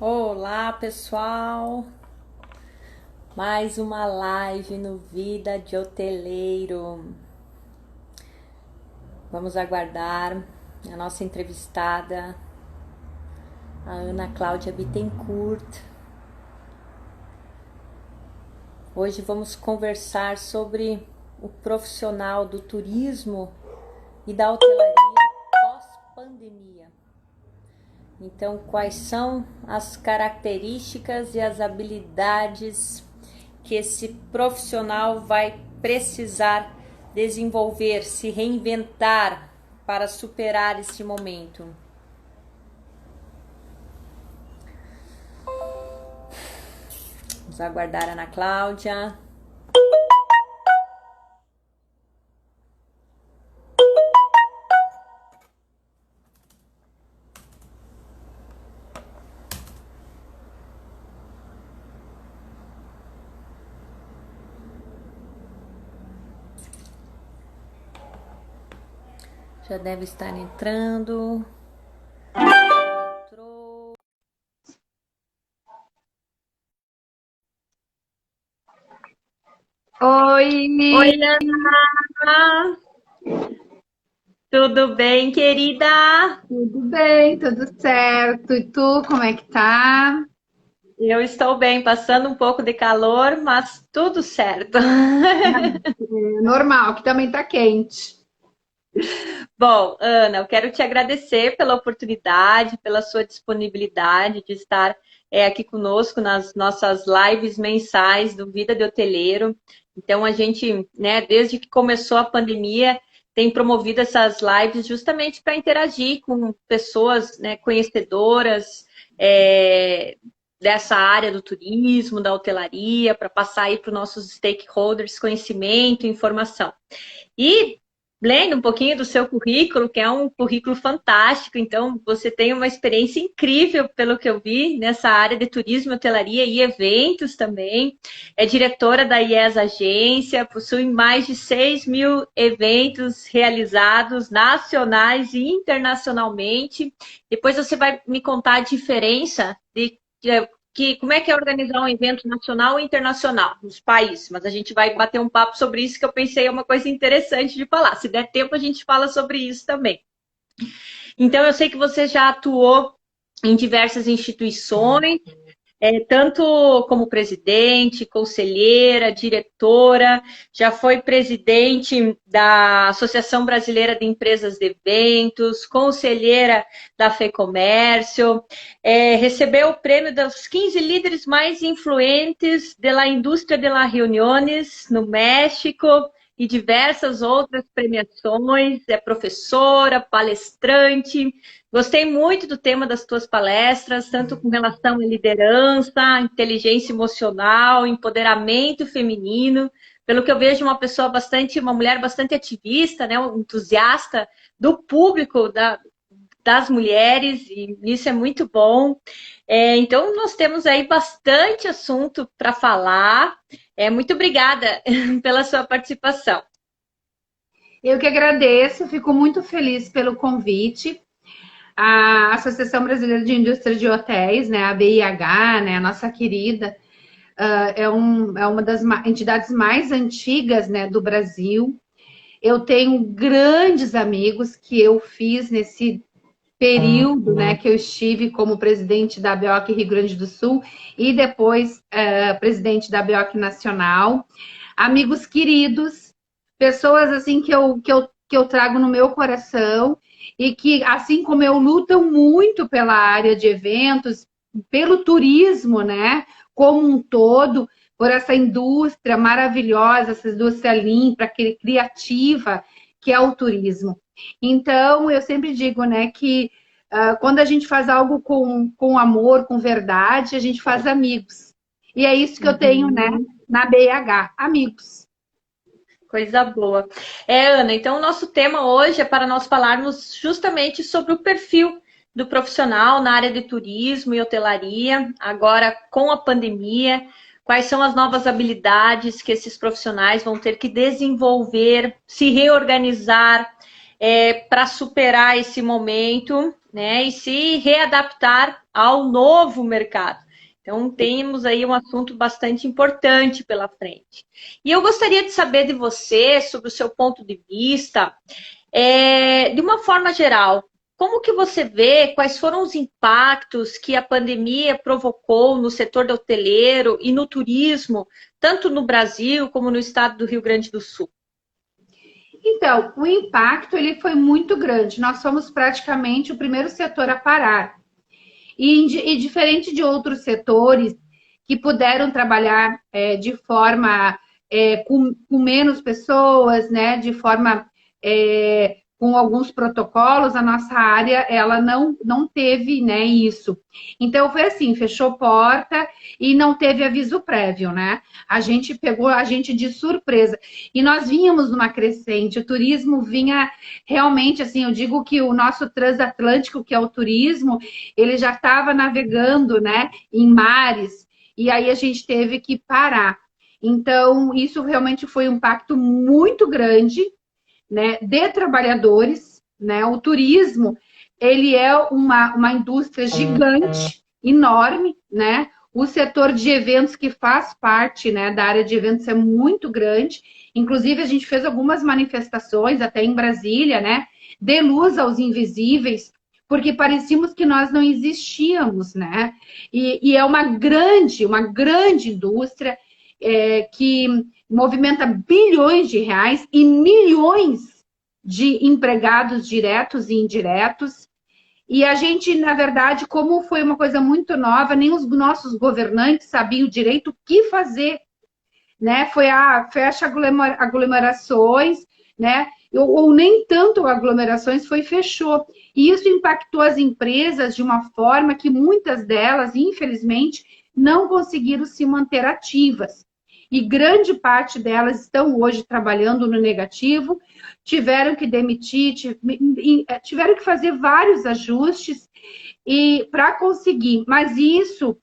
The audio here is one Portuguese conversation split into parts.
Olá, pessoal! Mais uma live no Vida de Hoteleiro. Vamos aguardar a nossa entrevistada, a Ana Cláudia Bittencourt. Hoje vamos conversar sobre o profissional do turismo e da hotelaria pós-pandemia. Então, quais são as características e as habilidades que esse profissional vai precisar desenvolver, se reinventar para superar esse momento? Vamos aguardar a Ana Cláudia. Já deve estar entrando. Entrou. Oi, Oi, Ana! Tudo bem, querida? tudo bem? Tudo certo? E tu, como é que tá? Eu estou bem, passando um pouco de calor, mas tudo certo. É normal, que também tá quente. Bom, Ana, eu quero te agradecer pela oportunidade, pela sua disponibilidade de estar aqui conosco nas nossas lives mensais do Vida de Hoteleiro. Então, a gente, né, desde que começou a pandemia, tem promovido essas lives justamente para interagir com pessoas, né, conhecedoras, é, dessa área do turismo, da hotelaria, para passar aí para os nossos stakeholders conhecimento e informação. E lendo um pouquinho do seu currículo, que é um currículo fantástico, então você tem uma experiência incrível, pelo que eu vi, nessa área de turismo, hotelaria e eventos também. É diretora da IES Agência, possui mais de 6.000 eventos realizados nacionais e internacionalmente. Depois você vai me contar a diferença como é que é organizar um evento nacional e internacional nos países, mas a gente vai bater um papo sobre isso que eu pensei é uma coisa interessante de falar. Se der tempo, a gente fala sobre isso também. Então, eu sei que você já atuou em diversas instituições, tanto como presidente, conselheira, diretora, já foi presidente da Associação Brasileira de Empresas de Eventos, conselheira da FEComércio, recebeu o prêmio dos 15 líderes mais influentes da indústria de las reuniones no México e diversas outras premiações, é professora, palestrante. Gostei muito do tema das tuas palestras, tanto com relação à liderança, inteligência emocional, empoderamento feminino. Pelo que eu vejo, uma mulher bastante ativista, né, um entusiasta do público, das mulheres, e isso é muito bom. Então, nós temos aí bastante assunto para falar. Muito obrigada pela sua participação. Eu que agradeço, fico muito feliz pelo convite. A Associação Brasileira de Indústria de Hotéis, né, a BIH, né, a nossa querida, é uma das entidades mais antigas, né, do Brasil. Eu tenho grandes amigos que eu fiz nesse período, né, que eu estive como presidente da BEOC Rio Grande do Sul e depois presidente da BEOC Nacional. Amigos queridos, pessoas assim que eu trago no meu coração e que, assim como eu, lutam muito pela área de eventos, pelo turismo, né, como um todo, por essa indústria maravilhosa, essa indústria limpa, criativa, que é o turismo. Então, eu sempre digo, né, que quando a gente faz algo com amor, com verdade, a gente faz amigos. E é isso que eu tenho, né, na BH, amigos. Coisa boa. Ana, então o nosso tema hoje é para nós falarmos justamente sobre o perfil do profissional na área de turismo e hotelaria, agora com a pandemia, quais são as novas habilidades que esses profissionais vão ter que desenvolver, se reorganizar para superar esse momento. né, e se readaptar ao novo mercado. Então, temos aí um assunto bastante importante pela frente. E eu gostaria de saber de você, sobre o seu ponto de vista, de uma forma geral, como que você vê quais foram os impactos que a pandemia provocou no setor hoteleiro e no turismo, tanto no Brasil como no estado do Rio Grande do Sul? Então, o impacto ele foi muito grande. Nós fomos praticamente o primeiro setor a parar. E diferente de outros setores que puderam trabalhar de forma com menos pessoas, né, de forma com alguns protocolos, a nossa área ela não teve, né, isso. Então foi assim, fechou porta e não teve aviso prévio, né? A gente pegou a gente de surpresa. E nós vínhamos numa crescente, o turismo vinha realmente assim, eu digo que o nosso transatlântico, que é o turismo, ele já estava navegando, né, em mares, e aí a gente teve que parar. Então, isso realmente foi um impacto muito grande, né, de trabalhadores, né? O turismo, ele é uma indústria gigante, enorme, né? O setor de eventos que faz parte, né, da área de eventos é muito grande. Inclusive, a gente fez algumas manifestações, até em Brasília, né? De luz aos invisíveis, porque parecíamos que nós não existíamos, né? E é uma grande indústria que movimenta bilhões de reais e milhões de empregados diretos e indiretos. E a gente, na verdade, como foi uma coisa muito nova, nem os nossos governantes sabiam direito o que fazer, né? Foi fecha aglomerações, né? Ou nem tanto aglomerações, fechou. E isso impactou as empresas de uma forma que muitas delas, infelizmente, não conseguiram se manter ativas. E grande parte delas estão hoje trabalhando no negativo, tiveram que demitir, tiveram que fazer vários ajustes e para conseguir. Mas isso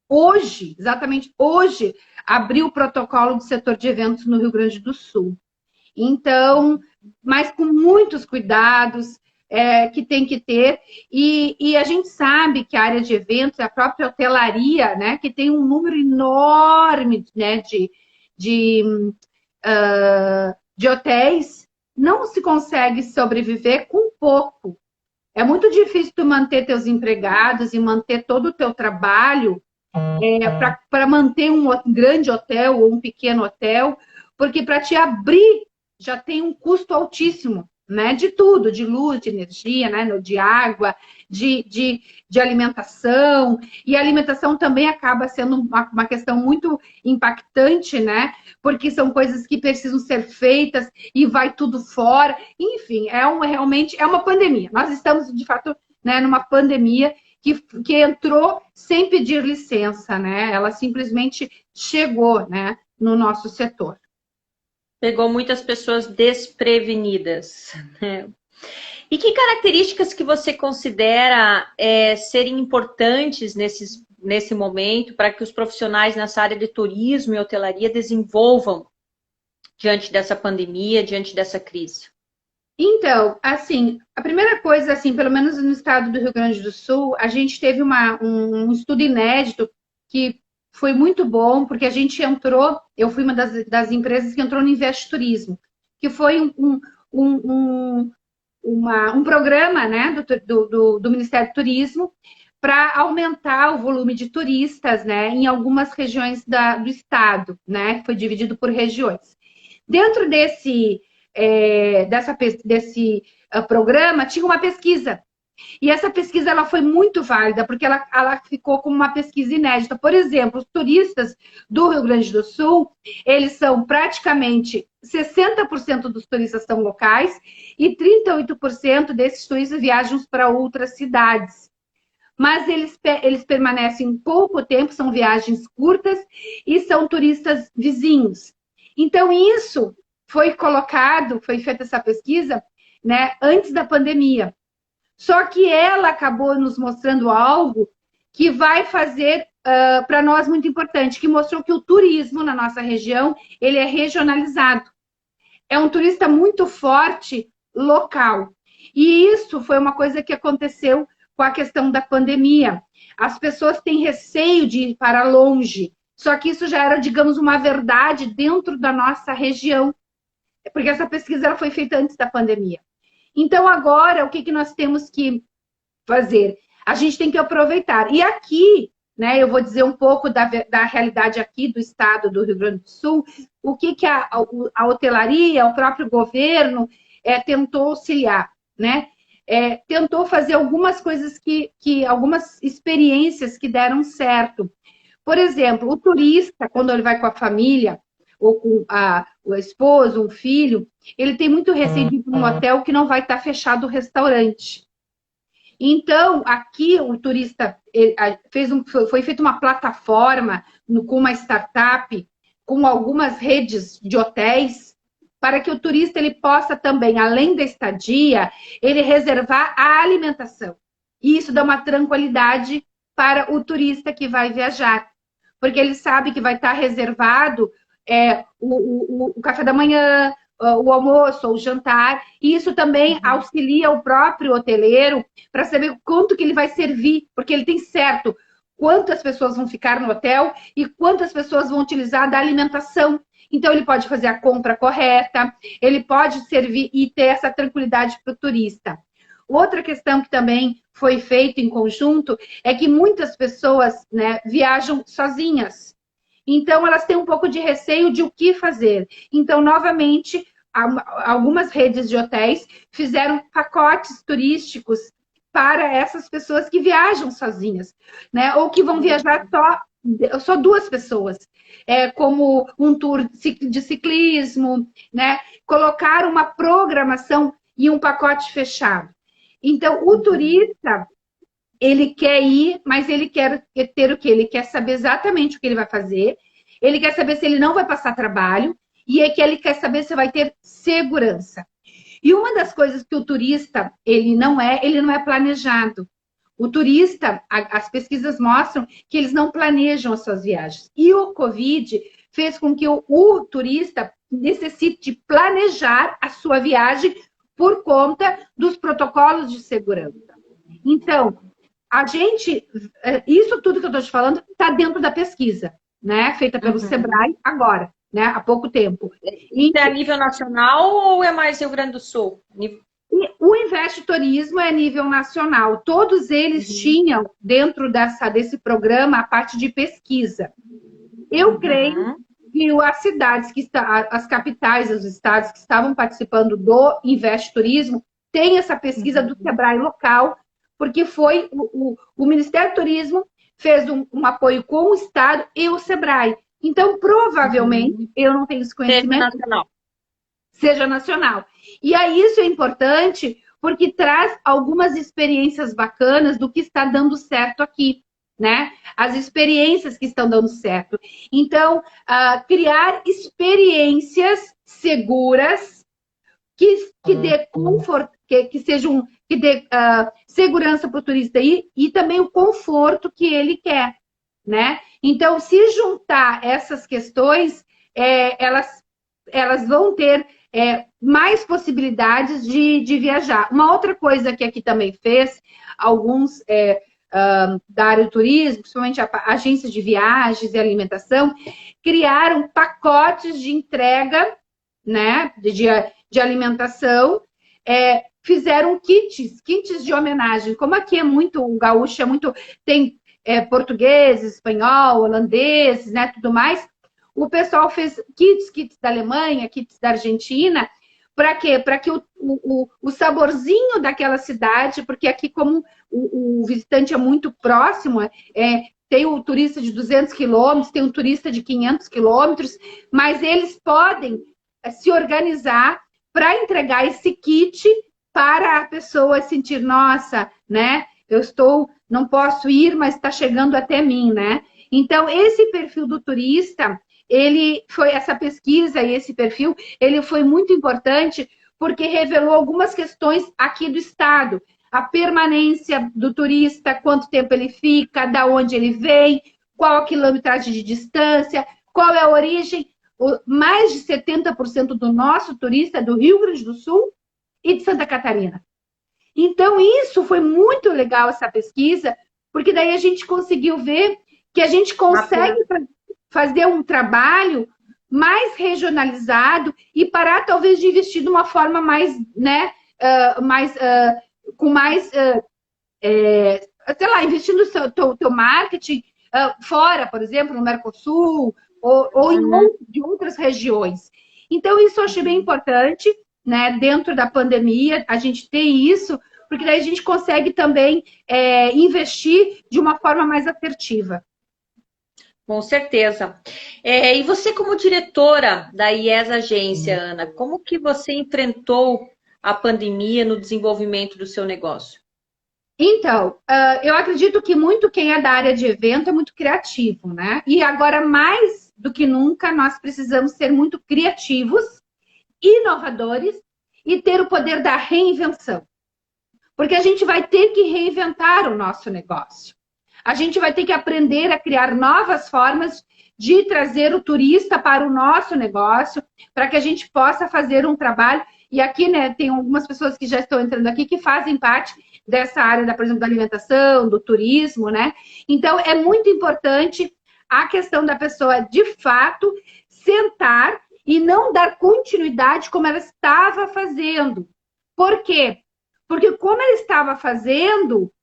hoje, exatamente hoje, abriu o protocolo do setor de eventos no Rio Grande do Sul. Então, mas com muitos cuidados que tem que ter, e a gente sabe que a área de eventos, a própria hotelaria, né, que tem um número enorme, né, de hotéis, não se consegue sobreviver com pouco. É muito difícil tu manter teus empregados e manter todo o teu trabalho para manter um grande hotel ou um pequeno hotel, porque para te abrir já tem um custo altíssimo, né? De tudo, de luz, de energia, né? De água, de alimentação. E a alimentação também acaba sendo uma questão muito impactante, né? Porque são coisas que precisam ser feitas e vai tudo fora. Enfim, realmente é uma pandemia. Nós estamos, de fato, né, numa pandemia que entrou sem pedir licença, né? Ela simplesmente chegou, né, no nosso setor. Pegou muitas pessoas desprevenidas, né? E que características que você considera serem importantes nesse momento para que os profissionais nessa área de turismo e hotelaria desenvolvam diante dessa pandemia, diante dessa crise? Então, assim, a primeira coisa, assim, pelo menos no estado do Rio Grande do Sul, a gente teve um estudo inédito que foi muito bom, porque a gente entrou, eu fui uma das empresas que entrou no Invest Turismo, que foi um programa, né, do Ministério do Turismo para aumentar o volume de turistas, né, em algumas regiões do estado, né, foi dividido por regiões. Dentro desse programa tinha uma pesquisa. E essa pesquisa ela foi muito válida, porque ela ficou como uma pesquisa inédita. Por exemplo, os turistas do Rio Grande do Sul, eles são praticamente 60% dos turistas são locais e 38% desses turistas viajam para outras cidades. Mas eles permanecem pouco tempo, são viagens curtas e são turistas vizinhos. Então, isso foi feita essa pesquisa, né, antes da pandemia. Só que ela acabou nos mostrando algo que vai fazer para nós muito importante, que mostrou que o turismo na nossa região, ele é regionalizado. É um turista muito forte local. E isso foi uma coisa que aconteceu com a questão da pandemia. As pessoas têm receio de ir para longe, só que isso já era, digamos, uma verdade dentro da nossa região, porque essa pesquisa ela foi feita antes da pandemia. Então, agora, o que, que nós temos que fazer? A gente tem que aproveitar. E aqui, né, eu vou dizer um pouco da realidade aqui do estado do Rio Grande do Sul, o que, que a hotelaria, o próprio governo tentou auxiliar, né? Tentou fazer algumas coisas algumas experiências que deram certo. Por exemplo, o turista, quando ele vai com a família, ou com o esposo, um filho, ele tem muito receio de ir para um hotel que não vai estar fechado o restaurante. Então, aqui o turista foi feita uma plataforma com uma startup, com algumas redes de hotéis, para que o turista ele possa também, além da estadia, ele reservar a alimentação. E isso dá uma tranquilidade para o turista que vai viajar, porque ele sabe que vai estar reservado o café da manhã, o almoço, o jantar, e isso também auxilia o próprio hoteleiro para saber quanto que ele vai servir, porque ele tem certo quantas pessoas vão ficar no hotel e quantas pessoas vão utilizar da alimentação. Então, ele pode fazer a compra correta, ele pode servir e ter essa tranquilidade para o turista. Outra questão que também foi feita em conjunto é que muitas pessoas, né, viajam sozinhas. Então, elas têm um pouco de receio de o que fazer. Então, novamente, algumas redes de hotéis fizeram pacotes turísticos para essas pessoas que viajam sozinhas, né? Ou que vão viajar só duas pessoas, como um tour de ciclismo, né? Colocar uma programação e um pacote fechado. Então, o turista, ele quer ir, mas ele quer ter o quê? Ele quer saber exatamente o que ele vai fazer, ele quer saber se ele não vai passar trabalho, e ele quer saber se vai ter segurança. E uma das coisas que o turista, ele não é planejado. O turista, as pesquisas mostram que eles não planejam as suas viagens. E o Covid fez com que o turista necessite planejar a sua viagem por conta dos protocolos de segurança. Então, isso tudo que eu estou te falando está dentro da pesquisa, né? Feita pelo Sebrae agora, né? Há pouco tempo. Isso é a nível nacional ou é mais Rio Grande do Sul? O Investe Turismo é a nível nacional. Todos eles tinham, dentro desse programa, a parte de pesquisa. Eu creio que as cidades as capitais, os estados que estavam participando do Investe Turismo, têm essa pesquisa do Sebrae local, porque foi o Ministério do Turismo fez um apoio com o Estado e o Sebrae. Então, provavelmente, eu não tenho esse conhecimento. Seja nacional. E aí isso é importante porque traz algumas experiências bacanas do que está dando certo aqui, né? As experiências que estão dando certo. Então, criar experiências seguras que dê conforto, que dê segurança para o turista e também o conforto que ele quer, né? Então, se juntar essas questões, elas vão ter mais possibilidades de viajar. Uma outra coisa que aqui também fez, alguns da área do turismo, principalmente agências de viagens e alimentação, criaram pacotes de entrega, né, de alimentação, fizeram kits de homenagem. Como aqui o gaúcho tem português, espanhol, holandês, né, tudo mais, o pessoal fez kits da Alemanha, kits da Argentina, para quê? Para que o saborzinho daquela cidade, porque aqui como o visitante é muito próximo, tem o turista de 200 quilômetros, tem um turista de 500 quilômetros, mas eles podem se organizar para entregar esse kit para a pessoa sentir, nossa, né? Não posso ir, mas está chegando até mim, né? Então, esse perfil do turista, essa pesquisa e esse perfil, ele foi muito importante porque revelou algumas questões aqui do estado. A permanência do turista, quanto tempo ele fica, da onde ele vem, qual a quilometragem de distância, qual é a origem. Mais de 70% do nosso turista é do Rio Grande do Sul e de Santa Catarina. Então, isso foi muito legal, essa pesquisa, porque daí a gente conseguiu ver que a gente consegue fazer um trabalho mais regionalizado e parar, talvez, de investir de uma forma mais, né, com mais, sei lá, investir no teu marketing fora, por exemplo, no Mercosul, ou de outras regiões. Então, isso eu achei bem importante, né, dentro da pandemia, a gente ter isso, porque daí a gente consegue também investir de uma forma mais assertiva. Com certeza. E você, como diretora da IES Agência, Ana, como que você enfrentou a pandemia no desenvolvimento do seu negócio? Então, eu acredito que muito quem é da área de evento é muito criativo, né? E agora, mais do que nunca, nós precisamos ser muito criativos, inovadores e ter o poder da reinvenção. Porque a gente vai ter que reinventar o nosso negócio. A gente vai ter que aprender a criar novas formas de trazer o turista para o nosso negócio, para que a gente possa fazer um trabalho. E aqui, né, tem algumas pessoas que já estão entrando aqui que fazem parte dessa área, por exemplo, da alimentação, do turismo, né? Então, é muito importante a questão da pessoa, de fato, sentar e não dar continuidade como ela estava fazendo. Por quê? Porque como ela estava fazendo,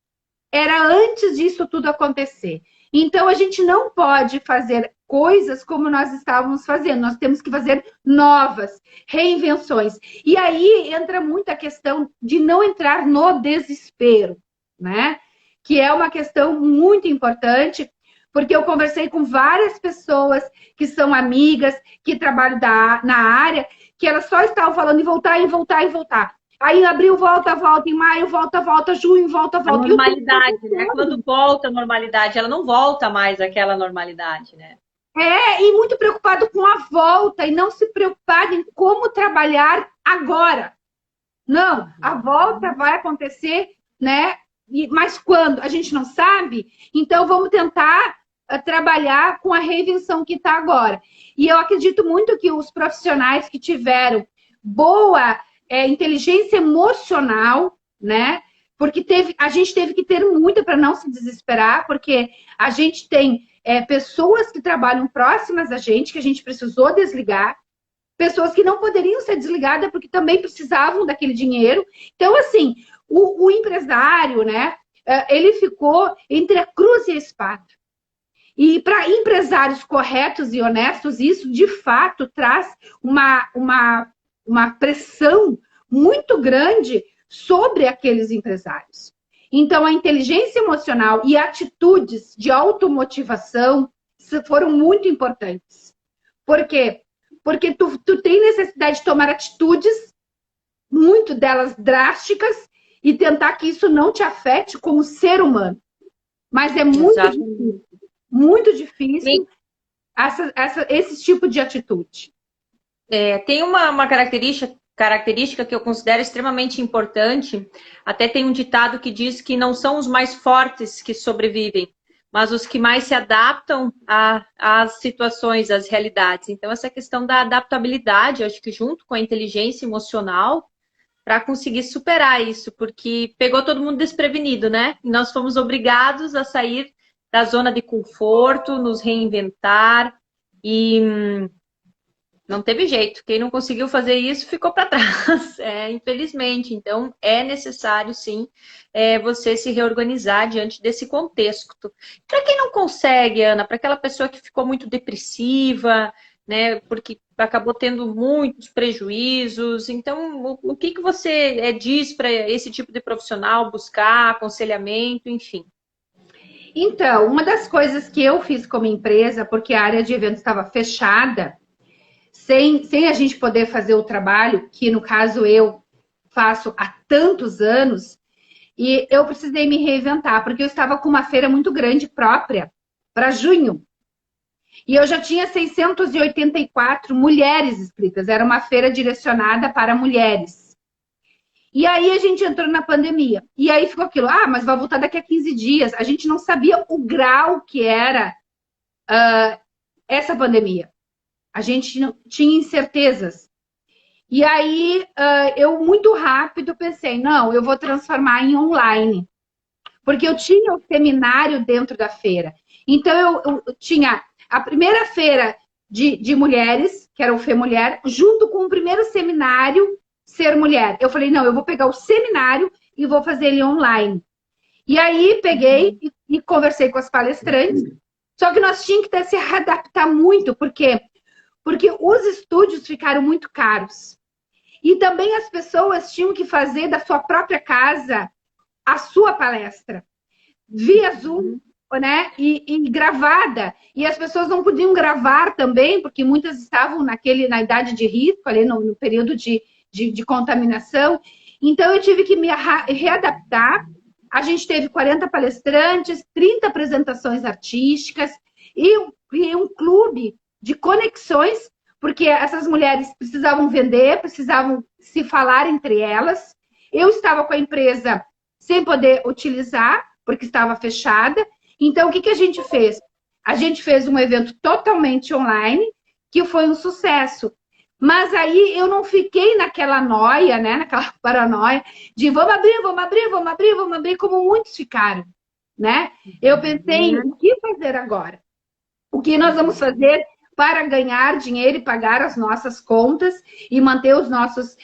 era antes disso tudo acontecer. Então, a gente não pode fazer coisas como nós estávamos fazendo. Nós temos que fazer novas reinvenções. E aí entra muito a questão de não entrar no desespero, né? Que é uma questão muito importante, porque eu conversei com várias pessoas que são amigas, que trabalham na área, que elas só estavam falando em voltar, em voltar, em voltar. Aí em abril volta, volta, em maio volta, volta, junho volta, volta. A normalidade, né? Quando volta a normalidade, ela não volta mais àquela normalidade, né? E muito preocupado com a volta e não se preocupado em como trabalhar agora. Não, a volta vai acontecer, né? Mas quando? A gente não sabe. Então vamos tentar trabalhar com a reinvenção que está agora. E eu acredito muito que os profissionais que tiveram boa inteligência emocional, né? Porque a gente teve que ter muita para não se desesperar, porque a gente tem pessoas que trabalham próximas a gente, que a gente precisou desligar, pessoas que não poderiam ser desligadas porque também precisavam daquele dinheiro. Então, assim, o empresário, né? Ele ficou entre a cruz e a espada. E para empresários corretos e honestos, isso de fato traz uma pressão muito grande sobre aqueles empresários. Então, a inteligência emocional e atitudes de automotivação foram muito importantes. Por quê? Porque tu tem necessidade de tomar atitudes, muito delas drásticas, e tentar que isso não te afete como ser humano. Mas é muito difícil esse tipo de atitude. Tem uma característica que eu considero extremamente importante. Até tem um ditado que diz que não são os mais fortes que sobrevivem, mas os que mais se adaptam às situações, às realidades. Então, essa questão da adaptabilidade, acho que junto com a inteligência emocional, para conseguir superar isso, porque pegou todo mundo desprevenido, né? E nós fomos obrigados a sair da zona de conforto, nos reinventar e não teve jeito. Quem não conseguiu fazer isso ficou para trás, infelizmente. Então, é necessário, sim, você se reorganizar diante desse contexto. Para quem não consegue, Ana, para aquela pessoa que ficou muito depressiva, né, porque acabou tendo muitos prejuízos. Então, o que você diz para esse tipo de profissional buscar aconselhamento, enfim? Então, uma das coisas que eu fiz como empresa, porque a área de eventos estava fechada, sem a gente poder fazer o trabalho, que no caso eu faço há tantos anos, e eu precisei me reinventar, porque eu estava com uma feira muito grande própria para junho. E eu já tinha 684 mulheres inscritas, era uma feira direcionada para mulheres. E aí a gente entrou na pandemia. E aí ficou aquilo, mas vai voltar daqui a 15 dias. A gente não sabia o grau que era essa pandemia. A gente não tinha incertezas. E aí, eu muito rápido pensei, não, eu vou transformar em online. Porque eu tinha o seminário dentro da feira. Então, eu tinha a primeira feira de mulheres, que era o Fê Mulher, junto com o primeiro seminário Ser Mulher. Eu falei, não, eu vou pegar o seminário e vou fazer ele online. E aí, peguei e conversei com as palestrantes, só que nós tínhamos que se readaptar muito, porque os estúdios ficaram muito caros. E também as pessoas tinham que fazer da sua própria casa a sua palestra, via Zoom, né? E gravada. E as pessoas não podiam gravar também, porque muitas estavam na idade de risco, ali no período de contaminação. Então, eu tive que me readaptar. A gente teve 40 palestrantes, 30 apresentações artísticas e um clube de conexões, porque essas mulheres precisavam vender, precisavam se falar entre elas. Eu estava com a empresa sem poder utilizar, porque estava fechada. Então, o que a gente fez? A gente fez um evento totalmente online, que foi um sucesso. Mas aí eu não fiquei naquela noia, né? Naquela paranoia de vamos abrir, vamos abrir, vamos abrir, vamos abrir, como muitos ficaram, né? Eu pensei em o que fazer agora? O que nós vamos fazer para ganhar dinheiro e pagar as nossas contas e manter os nossos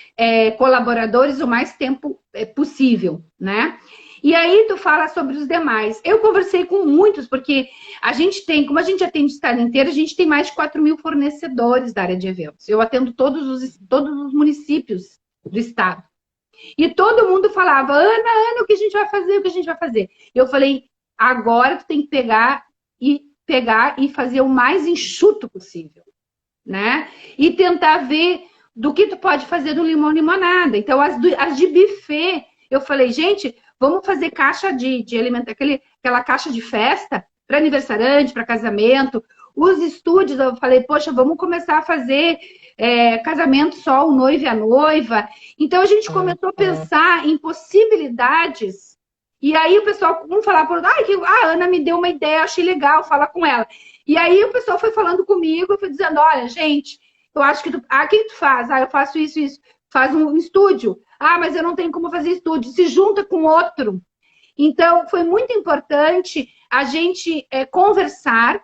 colaboradores o mais tempo possível, né? E aí tu fala sobre os demais. Eu conversei com muitos, porque a gente tem, como a gente atende o estado inteiro, a gente tem mais de 4.000 fornecedores da área de eventos. Eu atendo todos os municípios do estado. E todo mundo falava, Ana, o que a gente vai fazer? O que a gente vai fazer? Eu falei, agora tu tem que pegar e fazer o mais enxuto possível, né? E tentar ver do que tu pode fazer no limão limonada. Então, as de buffet, eu falei, gente, vamos fazer caixa de alimento, aquela caixa de festa para aniversariante, para casamento. Os estúdios, eu falei, poxa, vamos começar a fazer casamento só, o noivo e a noiva. Então, a gente começou a pensar em possibilidades. E aí o pessoal, vamos falar, a Ana me deu uma ideia, achei legal, falar com ela. E aí o pessoal foi falando comigo, foi dizendo, olha, gente, eu acho que quem tu faz? Eu faço isso, isso. Faz um estúdio. Mas eu não tenho como fazer estúdio. Se junta com outro. Então, foi muito importante a gente conversar.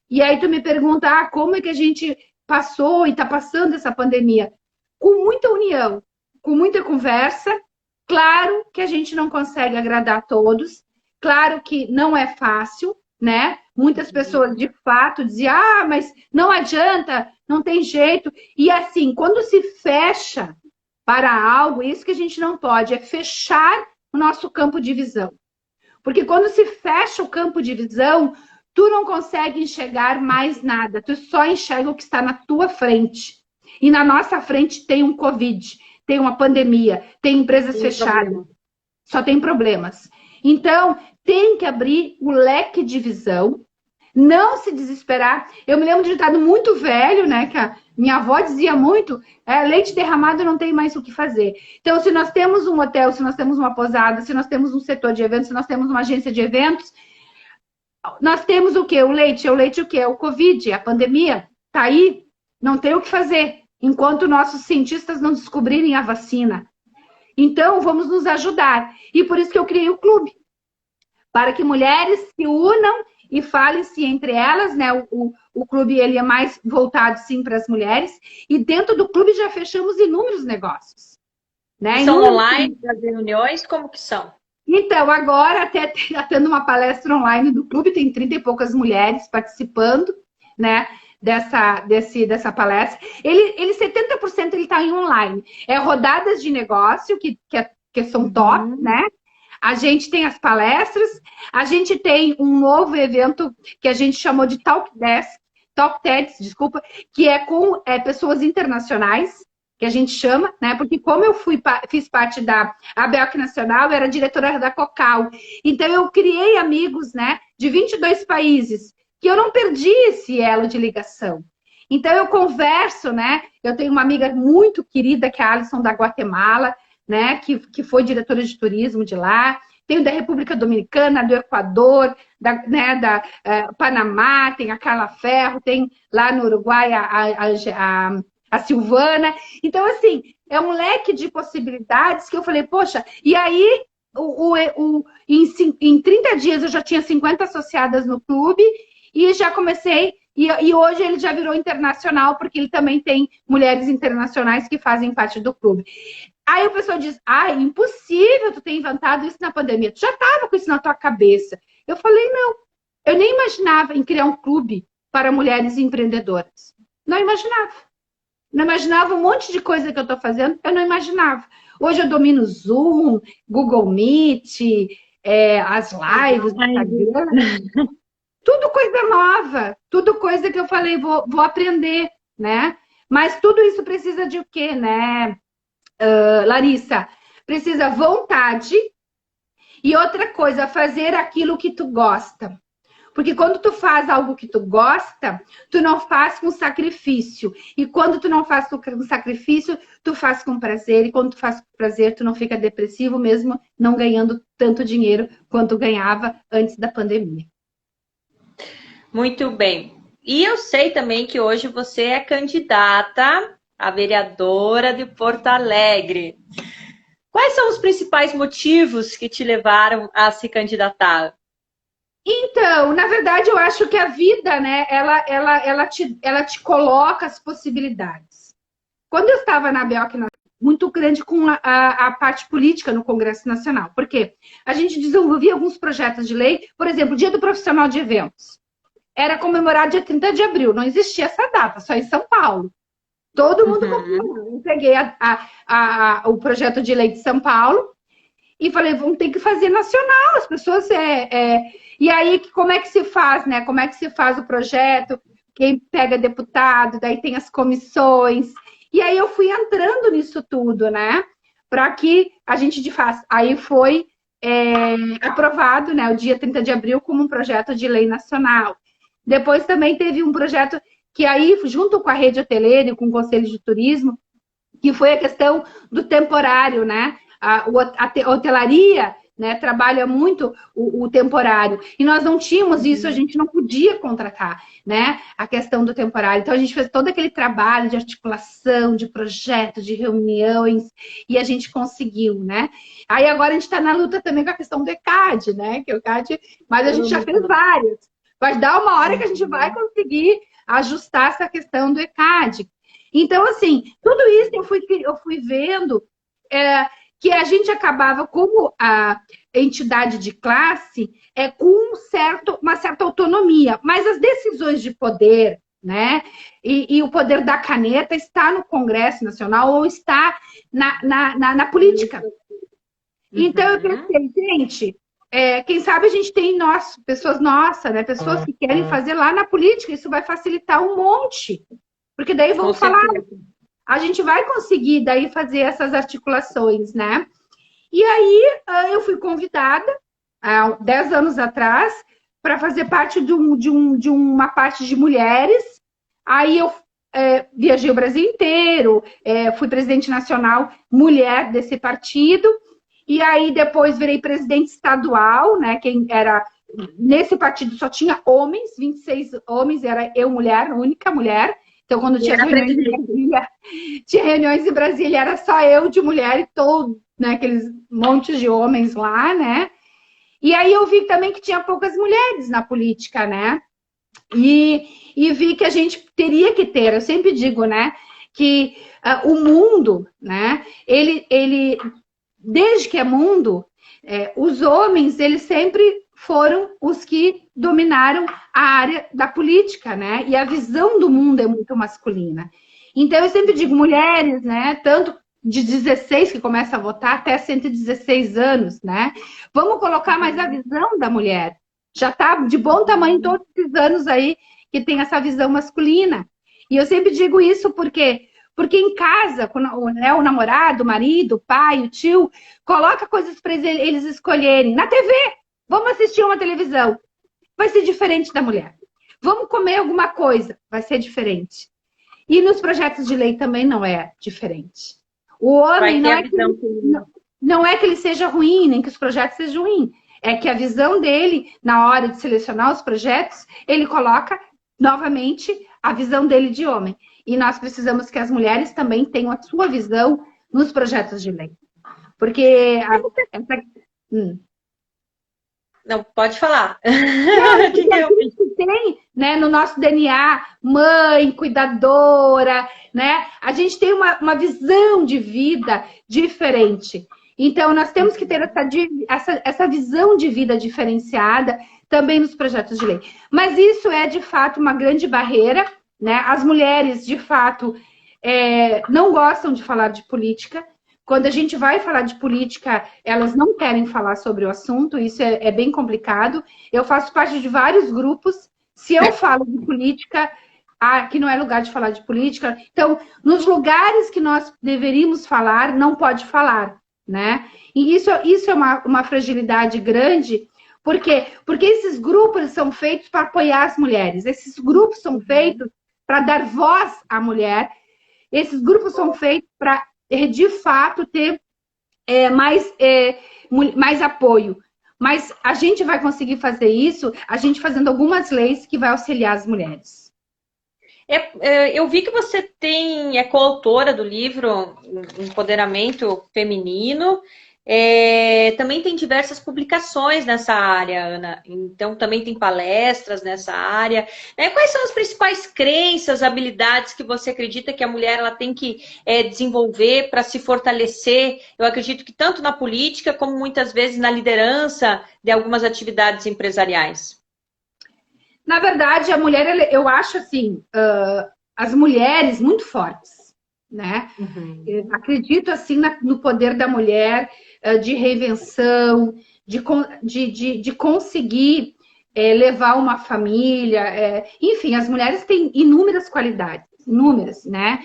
E aí tu me pergunta, como é que a gente passou e está passando essa pandemia? Com muita união, com muita conversa. Claro que a gente não consegue agradar a todos. Claro que não é fácil, né? Muitas pessoas, de fato, diziam, mas não adianta, não tem jeito. E assim, quando se fecha para algo, isso que a gente não pode, é fechar o nosso campo de visão. Porque quando se fecha o campo de visão, tu não consegue enxergar mais nada, tu só enxerga o que está na tua frente. E na nossa frente tem um Covid, tem uma pandemia, tem empresas fechadas, só tem problemas. Então, tem que abrir o leque de visão, não se desesperar. Eu me lembro de um ditado muito velho, né, que a minha avó dizia muito, leite derramado não tem mais o que fazer. Então, se nós temos um hotel, se nós temos uma pousada, se nós temos um setor de eventos, se nós temos uma agência de eventos, nós temos o quê? O leite o quê? O Covid, a pandemia, tá aí, não tem o que fazer, enquanto nossos cientistas não descobrirem a vacina. Então, vamos nos ajudar. E por isso que eu criei o clube, para que mulheres se unam e falem-se entre elas, né? O clube ele é mais voltado, sim, para as mulheres. E dentro do clube já fechamos inúmeros negócios. Né? São online as reuniões? Como que são? Então, agora, até tendo uma palestra online do clube, tem 30 e poucas mulheres participando, né? Dessa palestra. Ele 70% ele está em online. É rodadas de negócio, que são top, né? A gente tem as palestras, a gente tem um novo evento que a gente chamou de Talk TEDx, desculpa, que é com pessoas internacionais, que a gente chama, né? Porque como eu fiz parte da ABEOC Nacional, eu era diretora da Cocal. Então, eu criei amigos, né? De 22 países, que eu não perdi esse elo de ligação. Então, eu converso, né? Eu tenho uma amiga muito querida, que é a Alison da Guatemala, né, que foi diretora de turismo de lá, tem da República Dominicana, do Equador, da Panamá, tem a Carla Ferro, tem lá no Uruguai a a Silvana. Então, assim, é um leque de possibilidades que eu falei, poxa, e aí em 30 dias eu já tinha 50 associadas no clube e já comecei, e hoje ele já virou internacional, porque ele também tem mulheres internacionais que fazem parte do clube. Aí o pessoal diz, impossível tu ter inventado isso na pandemia, tu já estava com isso na tua cabeça. Eu falei, não, eu nem imaginava em criar um clube para mulheres empreendedoras. Não imaginava. Não imaginava um monte de coisa que eu estou fazendo, eu não imaginava. Hoje eu domino Zoom, Google Meet, as lives, Instagram. Tudo coisa nova, tudo coisa que eu falei, vou aprender, né? Mas tudo isso precisa de o quê, né, Larissa? Precisa vontade e outra coisa, fazer aquilo que tu gosta. Porque quando tu faz algo que tu gosta, tu não faz com sacrifício. E quando tu não faz com sacrifício, tu faz com prazer. E quando tu faz com prazer, tu não fica depressivo mesmo não ganhando tanto dinheiro quanto ganhava antes da pandemia. Muito bem. E eu sei também que hoje você é candidata a vereadora de Porto Alegre. Quais são os principais motivos que te levaram a se candidatar? Então, na verdade, eu acho que a vida, né, ela te coloca as possibilidades. Quando eu estava na BEOC, muito grande com a parte política no Congresso Nacional. Por quê? A gente desenvolvia alguns projetos de lei, por exemplo, o Dia do Profissional de Eventos. Era comemorado dia 30 de abril, não existia essa data, só em São Paulo. Todo mundo comemorou. Eu peguei o projeto de lei de São Paulo e falei, vamos ter que fazer nacional, as pessoas... E aí, como é que se faz, né? Como é que se faz o projeto? Quem pega deputado, daí tem as comissões. E aí eu fui entrando nisso tudo, né? Para que a gente de fato... Aí foi aprovado, né? O dia 30 de abril como um projeto de lei nacional. Depois também teve um projeto que aí, junto com a rede hoteleira e com o Conselho de Turismo, que foi a questão do temporário, né? A hotelaria, né, trabalha muito o temporário. E nós não tínhamos isso, a gente não podia contratar, né? A questão do temporário. Então, a gente fez todo aquele trabalho de articulação, de projetos, de reuniões, e a gente conseguiu, né? Aí agora a gente está na luta também com a questão do ECAD, né? Que o ECAD, mas a gente já fez vários. Vai dar uma hora que a gente vai conseguir ajustar essa questão do ECAD. Então, assim, tudo isso eu fui vendo que a gente acabava, como a entidade de classe, com uma certa autonomia. Mas as decisões de poder, né, e o poder da caneta está no Congresso Nacional ou está na política. Então, eu pensei, gente... quem sabe a gente tem pessoas nossas, né? Pessoas que querem fazer lá na política, isso vai facilitar um monte. Porque daí vamos falar, a gente vai conseguir daí fazer essas articulações, né? E aí eu fui convidada, há 10 anos atrás, para fazer parte de uma parte de mulheres. Aí eu viajei o Brasil inteiro, fui presidente nacional mulher desse partido. E aí depois virei presidente estadual, né? Quem era nesse partido só tinha homens, 26 homens, era eu mulher, única mulher. Então quando tinha reuniões em Brasília, era só eu de mulher e todo, né, aqueles montes de homens lá, né? E aí eu vi também que tinha poucas mulheres na política, né? E vi que a gente teria que ter, eu sempre digo, né, que o mundo, né, ele desde que é mundo, os homens, eles sempre foram os que dominaram a área da política, né? E a visão do mundo é muito masculina. Então, eu sempre digo, mulheres, né? Tanto de 16 que começa a votar até 116 anos, né? Vamos colocar mais a visão da mulher. Já está de bom tamanho todos esses anos aí que tem essa visão masculina. E eu sempre digo isso porque em casa, né, o namorado, o marido, o pai, o tio, coloca coisas para eles escolherem. Na TV, vamos assistir uma televisão. Vai ser diferente da mulher. Vamos comer alguma coisa. Vai ser diferente. E nos projetos de lei também não é diferente. O homem não é que ele seja ruim, nem que os projetos sejam ruins. É que a visão dele, na hora de selecionar os projetos, ele coloca novamente a visão dele de homem. e nós precisamos que as mulheres também tenham a sua visão nos projetos de lei. Porque hum. Não, pode falar. Não, porque a gente tem, né, no nosso DNA, mãe, cuidadora, né? A gente tem uma visão de vida diferente. Então, nós temos que ter essa visão de vida diferenciada também nos projetos de lei. Mas isso é, de fato, uma grande barreira, né? As mulheres, de fato, não gostam de falar de política. Quando a gente vai falar de política, elas não querem falar sobre o assunto, isso é bem complicado. Eu faço parte de vários grupos. Se eu falo de política, aqui não é lugar de falar de política. Então, nos lugares que nós deveríamos falar, não pode falar, né? E isso é uma fragilidade grande. Por quê? Porque esses grupos são feitos para apoiar as mulheres. Esses grupos são feitos para dar voz à mulher. Esses grupos são feitos para de fato ter mais apoio. Mas a gente vai conseguir fazer isso a gente fazendo algumas leis que vai auxiliar as mulheres. Eu vi que você é coautora do livro Empoderamento Feminino. Também tem diversas publicações nessa área, Ana. Então, também tem palestras nessa área. Quais são as principais crenças, habilidades que você acredita que a mulher ela tem que desenvolver para se fortalecer? Eu acredito que tanto na política, como muitas vezes na liderança de algumas atividades empresariais. Na verdade, a mulher, eu acho assim, as mulheres muito fortes, né? Uhum. Eu acredito assim no poder da mulher, de reinvenção, de conseguir levar uma família. Enfim, as mulheres têm inúmeras qualidades, inúmeras, né?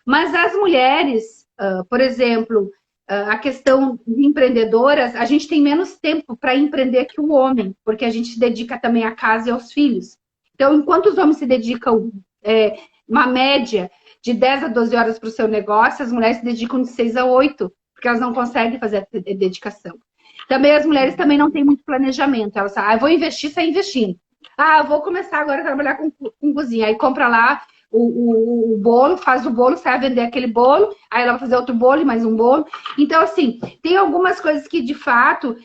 Mas as mulheres, por exemplo, a questão de empreendedoras, a gente tem menos tempo para empreender que o homem, porque a gente se dedica também à casa e aos filhos. Então, enquanto os homens se dedicam uma média de 10 a 12 horas para o seu negócio, as mulheres se dedicam de 6 a 8, porque elas não conseguem fazer a dedicação. Também as mulheres também não têm muito planejamento. Elas falam, eu vou investir, sai investindo. Eu vou começar agora a trabalhar com cozinha. Aí compra lá o bolo, faz o bolo, sai a vender aquele bolo, aí ela vai fazer outro bolo e mais um bolo. Então, assim, tem algumas coisas que, de fato,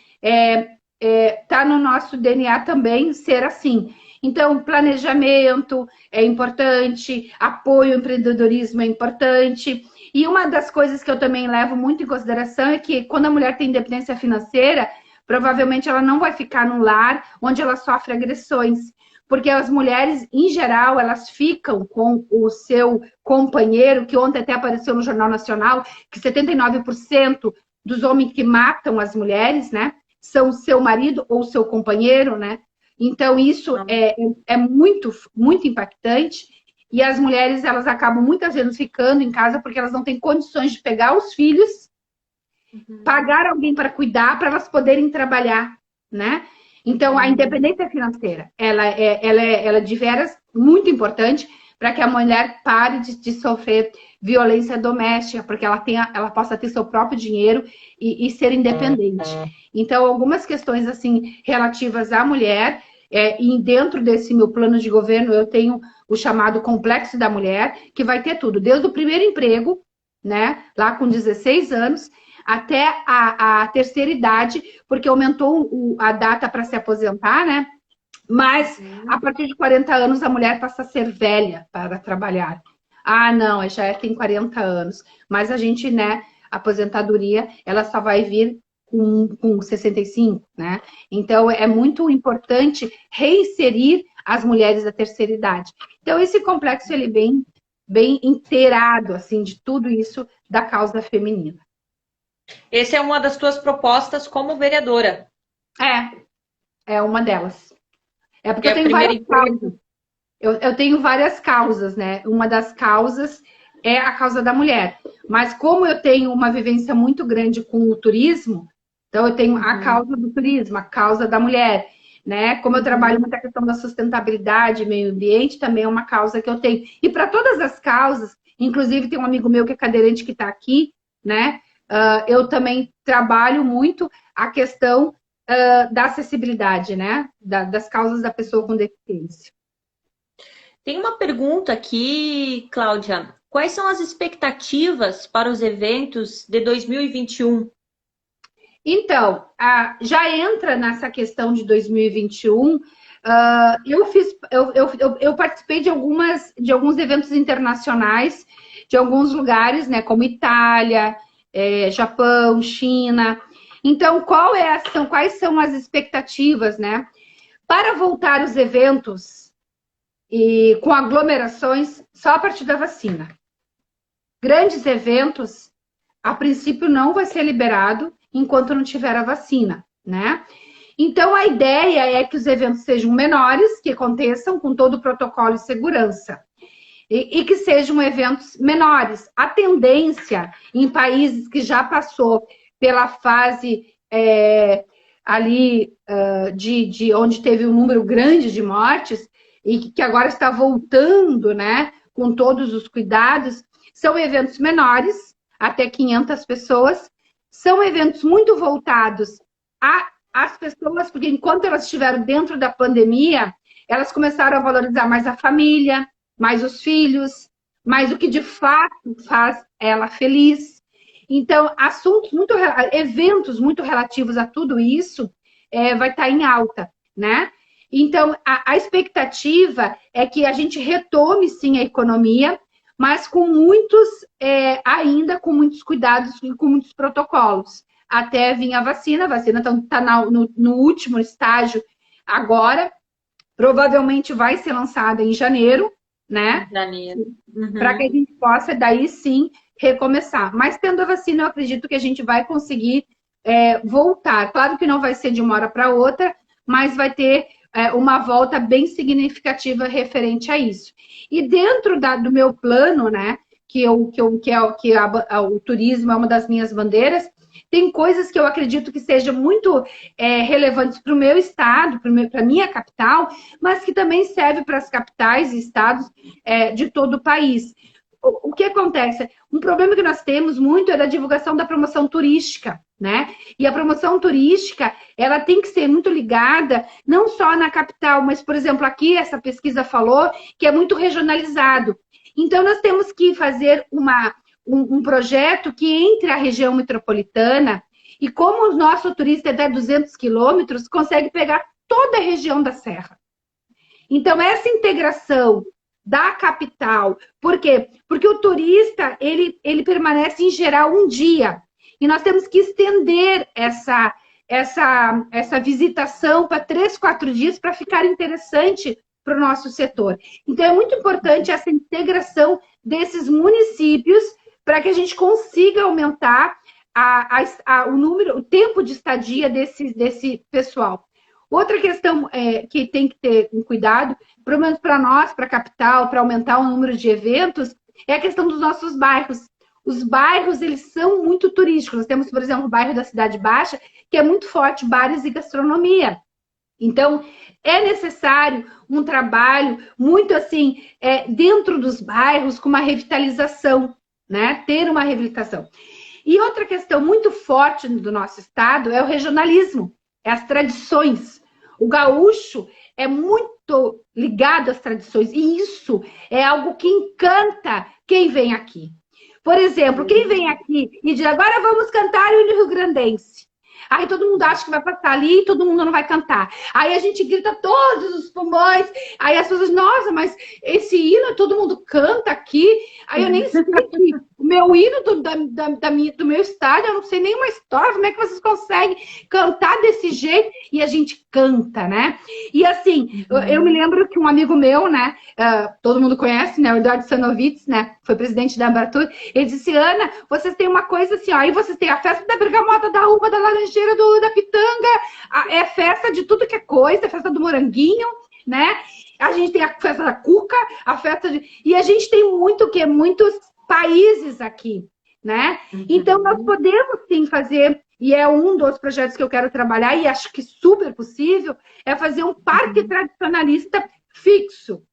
tá no nosso DNA também ser assim. Então, planejamento é importante, apoio ao empreendedorismo é importante. E uma das coisas que eu também levo muito em consideração é que quando a mulher tem independência financeira, provavelmente ela não vai ficar num lar onde ela sofre agressões. Porque as mulheres, em geral, elas ficam com o seu companheiro, que ontem até apareceu no Jornal Nacional, que 79% dos homens que matam as mulheres, né, são seu marido ou seu companheiro, né? Então, isso é muito, muito impactante. E as mulheres, elas acabam muitas vezes ficando em casa porque elas não têm condições de pegar os filhos, pagar alguém para cuidar, para elas poderem trabalhar, né? Então, a independência financeira, ela é de veras muito importante para que a mulher pare de sofrer violência doméstica, porque ela possa ter seu próprio dinheiro e ser independente. Então, algumas questões assim relativas à mulher, e dentro desse meu plano de governo, eu tenho o chamado Complexo da Mulher, que vai ter tudo, desde o primeiro emprego, né, lá com 16 anos, até a terceira idade, porque aumentou a data para se aposentar, né? Mas a partir de 40 anos a mulher passa a ser velha para trabalhar. Não, já tem 40 anos. Mas a gente, né, a aposentadoria, ela só vai vir com 65, né? Então é muito importante reinserir as mulheres da terceira idade. Então esse complexo ele bem inteirado assim de tudo isso da causa feminina. Essa é uma das tuas propostas como vereadora. É uma delas. Porque eu tenho várias causas. Eu tenho várias causas, né? Uma das causas é a causa da mulher. Mas como eu tenho uma vivência muito grande com o turismo, então eu tenho a causa do turismo, a causa da mulher, né? Como eu trabalho muito a questão da sustentabilidade, meio ambiente, também é uma causa que eu tenho. E para todas as causas, inclusive tem um amigo meu que é cadeirante que está aqui, né? Eu também trabalho muito a questão da acessibilidade, né? Das causas da pessoa com deficiência. Tem uma pergunta aqui, Cláudia. Quais são as expectativas para os eventos de 2021? Então, já entra nessa questão de 2021. Eu participei de alguns eventos internacionais, de alguns lugares, né, como Itália, Japão, China. Então, quais são as expectativas, né? Para voltar os eventos e com aglomerações só a partir da vacina. Grandes eventos, a princípio, não vai ser liberado enquanto não tiver a vacina, né? Então, a ideia é que os eventos sejam menores, que aconteçam com todo o protocolo de segurança. E que sejam eventos menores. A tendência em países que já passou pela fase ali de onde teve um número grande de mortes e que agora está voltando, né, com todos os cuidados, são eventos menores, até 500 pessoas, são eventos muito voltados às pessoas, porque enquanto elas estiveram dentro da pandemia, elas começaram a valorizar mais a família, mais os filhos, mais o que de fato faz ela feliz. Então, eventos muito relativos a tudo isso vai estar em alta, né? Então, a expectativa é que a gente retome, sim, a economia, mas com ainda com muitos cuidados e com muitos protocolos. Até vir a vacina está no último estágio agora, provavelmente vai ser lançada em janeiro, né? Janeiro. Uhum. Para que a gente possa, daí sim, recomeçar. Mas tendo a vacina, eu acredito que a gente vai conseguir voltar. Claro que não vai ser de uma hora para outra, mas vai ter uma volta bem significativa referente a isso. E dentro do meu plano, né, o turismo é uma das minhas bandeiras, tem coisas que eu acredito que sejam muito relevantes para o meu estado, para a minha capital, mas que também serve para as capitais e estados de todo o país. O que acontece? Um problema que nós temos muito é da divulgação da promoção turística, né? E a promoção turística, ela tem que ser muito ligada, não só na capital, mas, por exemplo, aqui essa pesquisa falou que é muito regionalizado. Então, nós temos que fazer um projeto que entre a região metropolitana e como o nosso turista é de 200 quilômetros, consegue pegar toda a região da Serra. Então, essa integração da capital, por quê? Porque o turista, ele permanece em geral um dia, e nós temos que estender essa visitação para 3, 4 dias para ficar interessante para o nosso setor. Então, é muito importante essa integração desses municípios para que a gente consiga aumentar o tempo de estadia desse pessoal. Outra questão que tem que ter um cuidado, pelo menos para nós, para a capital, para aumentar o número de eventos, é a questão dos nossos bairros. Os bairros, eles são muito turísticos. Nós temos, por exemplo, o bairro da Cidade Baixa, que é muito forte, bares e gastronomia. Então, é necessário um trabalho muito assim, dentro dos bairros, com uma revitalização, né? Ter uma reabilitação. E outra questão muito forte do nosso estado é o regionalismo, é as tradições. O gaúcho é muito ligado às tradições, e isso é algo que encanta quem vem aqui. Por exemplo, quem vem aqui e diz, agora vamos cantar o hino rio-grandense. Aí todo mundo acha que vai passar ali e todo mundo não vai cantar. Aí a gente grita todos os pulmões. Aí as pessoas, nossa, mas esse hino todo mundo canta aqui. Aí eu nem sei que o meu hino do meu estádio, eu não sei nenhuma história. Como é que vocês conseguem cantar desse jeito? E a gente canta, né? E assim, eu me lembro que um amigo meu, né? Todo mundo conhece, né? O Eduardo Sanovitz, né? Foi presidente da Embratur. Ele disse, Ana, vocês têm uma coisa assim, ó. Aí vocês têm a festa da bergamota, da uva, da laranjeira, da pitanga, é festa de tudo que é coisa, festa do moranguinho, né? A gente tem a festa da cuca, a festa de... E a gente tem muitos países aqui, né? Então, nós podemos sim fazer, e é um dos projetos que eu quero trabalhar, e acho que super possível, é fazer um parque tradicionalista fixo,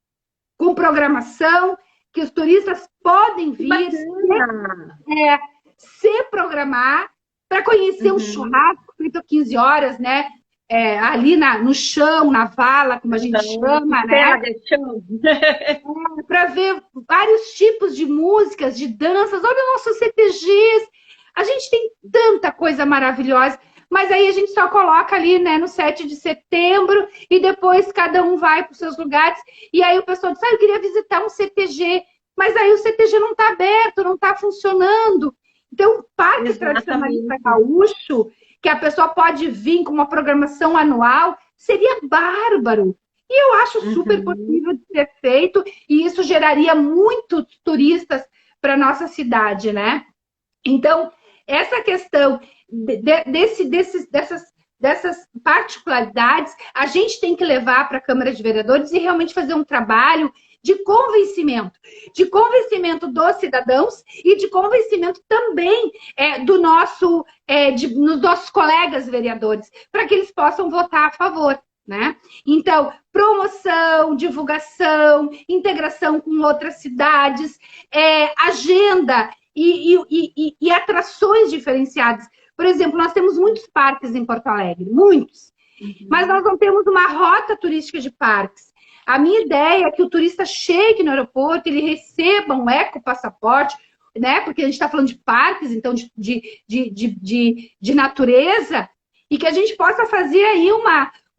com programação, que os turistas podem vir se programar para conhecer um churrasco feito 15 horas, né? ali no chão, na vala, como a gente chama, né? Para ver vários tipos de músicas, de danças. Olha nossos CTGs. A gente tem tanta coisa maravilhosa, mas aí a gente só coloca ali, né, no 7 de setembro e depois cada um vai para os seus lugares. E aí o pessoal diz, eu queria visitar um CTG, mas aí o CTG não está aberto, não está funcionando. Então, o Parque Tradicionalista Gaúcho, que a pessoa pode vir com uma programação anual, seria bárbaro. E eu acho super possível de ser feito, e isso geraria muitos turistas para a nossa cidade, né? Então, essa questão dessas particularidades, a gente tem que levar para a Câmara de Vereadores e realmente fazer um trabalho de convencimento dos cidadãos e de convencimento também dos nossos colegas vereadores, para que eles possam votar a favor, né? Então, promoção, divulgação, integração com outras cidades, agenda e atrações diferenciadas. Por exemplo, nós temos muitos parques em Porto Alegre, muitos, mas nós não temos uma rota turística de parques. A minha ideia é que o turista chegue no aeroporto, ele receba um ecopassaporte, né? Porque a gente está falando de parques, então de natureza, e que a gente possa fazer aí